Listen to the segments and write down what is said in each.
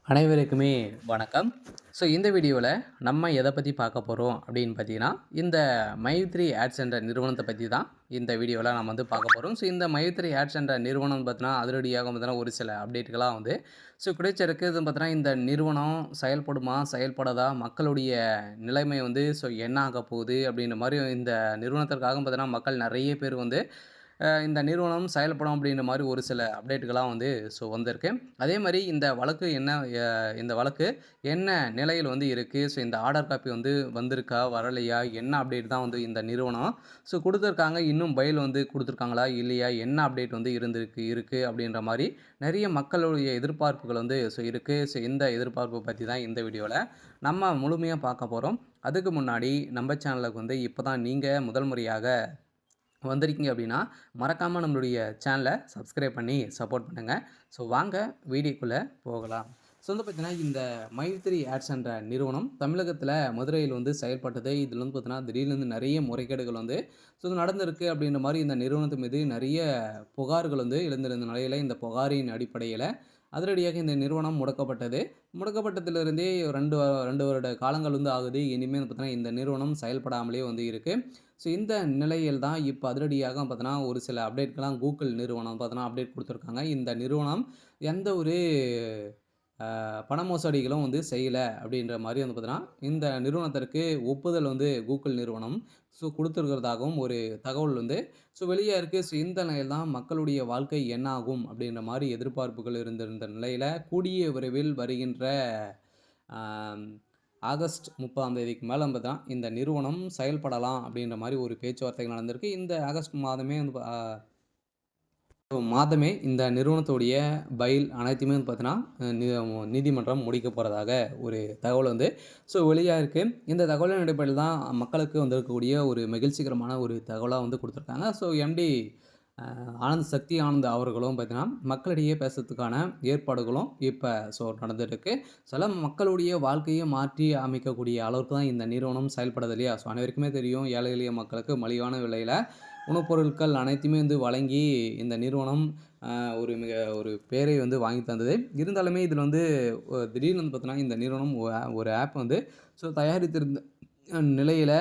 அனைவருக்குமே வணக்கம். இந்த வீடியோவில் நம்ம எதை பற்றி பார்க்க போகிறோம் அப்படின்னு பார்த்தீங்கன்னா, இந்த மைத்ரி ஆட்ஸ் என்ற நிறுவனத்தை பற்றி தான் இந்த வீடியோவில் நம்ம வந்து பார்க்க போகிறோம். இந்த மைத்ரி ஆட்ஸ் என்ற நிறுவனம் பார்த்தீங்கன்னா, அதிரடியாக பார்த்தீங்கன்னா ஒரு சில அப்டேட்டுகளாக வந்து கிடைச்சிருக்கு. இது பார்த்தீங்கன்னா, இந்த நிறுவனம் செயல்படுமா, செயல்படாதா, மக்களுடைய நிலைமை வந்து என்ன ஆக போகுது அப்படின்ற மாதிரி இந்த நிறுவனத்திற்காக பார்த்தீங்கன்னா, மக்கள் நிறைய பேர் வந்து இந்த நிறுவனம் செயல்படும் அப்படின்ற மாரி ஒரு சில அப்டேட்டுகள்லாம் வந்து வந்திருக்கு. அதே மாரி இந்த வழக்கு என்ன அ இந்த வழக்கு என்ன நிலையில் வந்து இருக்கு? இந்த ஆர்டர் காப்பி வந்து வந்திருக்கா? வரலையா? என்ன அப்டேட் தான் வந்து இந்த நிறுவனம் குடுத்துருக்காங்க. இன்னும் பெயில் வந்து குடுத்துருக்காங்களா? இல்லையா? என்ன அப்டேட் வந்து இருக்கு அப்படின்ற மாரி நெறைய மக்களுடைய எதிர்பார்ப்புகள் வந்து இருக்கு. இந்த எதிர்பார்ப்பு பத்தி தான் இந்த வீடியோல நம்ம முழுமையா பார்க்க போறோம். அதுக்கு முன்னாடி நம்ம சேனலுக்கு வந்து இப்ப தான் நீங்க முதல் முறையாக வந்திருக்கீங்க அப்படின்னா, மறக்காம நம்மளுடைய சேனல சப்ஸ்கிரைப் பண்ணி சப்போர்ட் பண்ணுங்க. வாங்க வீடியோக்குள்ள போகலாம். வந்து பார்த்தீங்கன்னா, இந்த மைத்ரி ஆட்ஸ் என்ற நிறுவனம் தமிழகத்தில மதுரையில் வந்து செயல்பட்டது. இதில வந்து பார்த்தீங்கன்னா, திடீர்னு நெறைய முறைகேடுகள் வந்து நடந்திருக்கு அப்படின்ற மாரி இந்த நிறுவனத்து மீது நெறைய புகார்கள் வந்து எழுந்திருந்த நிலையில, இந்த புகாரின் அடிப்படையில அதிரடியாக இந்த நிறுவனம் முடக்கப்பட்டது. முடக்கப்பட்டதிலிருந்தே 2 வருட காலங்கள் வந்து ஆகுது. இனிமே பார்த்தீங்கன்னா, இந்த நிறுவனம் செயல்படாமலே வந்து இருக்கு. இந்த நிலையில் தான் இப்ப அதிரடியாக பார்த்தீங்கன்னா, ஒரு சில அப்டேட்கள்லாம் Google நிறுவனம் பார்த்தீங்கன்னா, அப்டேட் குடுத்துருக்காங்க. இந்த நிறுவனம் எந்த ஒரு பண மோசடிகளும் வந்து செய்யல அப்படின்ற மாரி வந்து பார்த்தீங்கன்னா, இந்த நிறுவனத்திற்கு ஒப்புதல் வந்து Google நிறுவனம் குடுத்துருக்கிறதாகவும் ஒரு தகவல் வந்து வெளியா இருக்கு. இந்த நிலையில் தான் மக்களுடைய வாழ்க்கை என்ன ஆகும் அப்படின்ற மாரி எதிர்பார்ப்புகள் இருந்திருந்த நிலையில, கூடிய விரைவில் வருகின்ற ஆ ஆகஸ்ட் 30ஆம் தேதிக்கு மேல வந்து தான் இந்த நிறுவனம் செயல்படலாம் அப்படின்ற மாரி ஒரு பேச்சுவார்த்தைகள் நடந்திருக்கு. இந்த ஆகஸ்ட் மாதமே வந்து இந்த நிறுவனத்துடைய பைல் அனைத்துமே வந்து பார்த்தீங்கன்னா, நீதிமன்றம் முடிக்க போறதாக ஒரு தகவல் வந்து வெளியா இருக்கு. இந்த தகவலின் அடிப்படையில் தான் மக்களுக்கு வந்திருக்கக்கூடிய ஒரு மகிழ்ச்சிகரமான ஒரு தகவலா வந்து குடுத்துருக்காங்க. எம்டி சக்தி ஆனந்த் அவர்களும் பார்த்தீங்கன்னா, மக்களிடையே பேசுறதுக்கான ஏற்பாடுகளும் இப்ப நடந்துட்டுருக்கு. சில மக்களுடைய வாழ்க்கையை மாற்றி அமைக்கக்கூடிய அளவுக்கு தான் இந்த நிறுவனம் செயல்படுது இல்லையா? அனைவருக்குமே தெரியும் ஏழை எளிய மக்களுக்கு மலிவான விலையில உணவுப் பொருட்கள் அனைத்தையுமே வந்து வழங்கி இந்த நிறுவனம் ஒரு பேரை வந்து வாங்கி தந்தது. இருந்தாலுமே இதில வந்து திடீர்னு வந்து பார்த்தீங்கன்னா, இந்த நிறுவனம் ஒரு ஆப் வந்து தயாரித்திருந்த நிலையில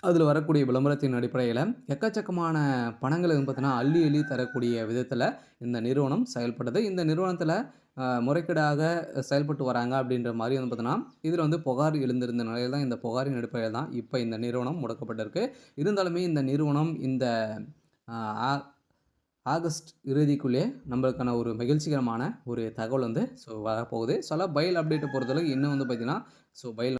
அதில வரக்கூடிய விளம்பரத்தின் அடிப்படையில, எக்கச்சக்கமான பணங்கள வந்து பார்த்தீங்கன்னா, அள்ளி அள்ளி தரக்கூடிய விதத்தில இந்த நிறுவனம் செயல்பட்டது. இந்த நிறுவனத்தில முறைகேடாக செயல்பட்டு வராங்க அப்படின்ற மாரி வந்து பார்த்தீங்கன்னா, இதில வந்து புகார் எழுந்திருந்த நிலையில தான் இந்த புகாரின் அடிப்படையில தான் இப்ப இந்த நிறுவனம் முடக்கப்பட்டிருக்கு. இருந்தாலுமே இந்த நிறுவனம் இந்த அ ஆ ஆகஸ்ட் இறுதிக்குள்ளே நம்மளுக்கான ஒரு மகிழ்ச்சிகரமான ஒரு தகவல் வந்து வரப்போகுது. பெயில் அப்டேட்ட பொறுத்தளவு இன்னும் வந்து பார்த்தீங்கன்னா, பெயில்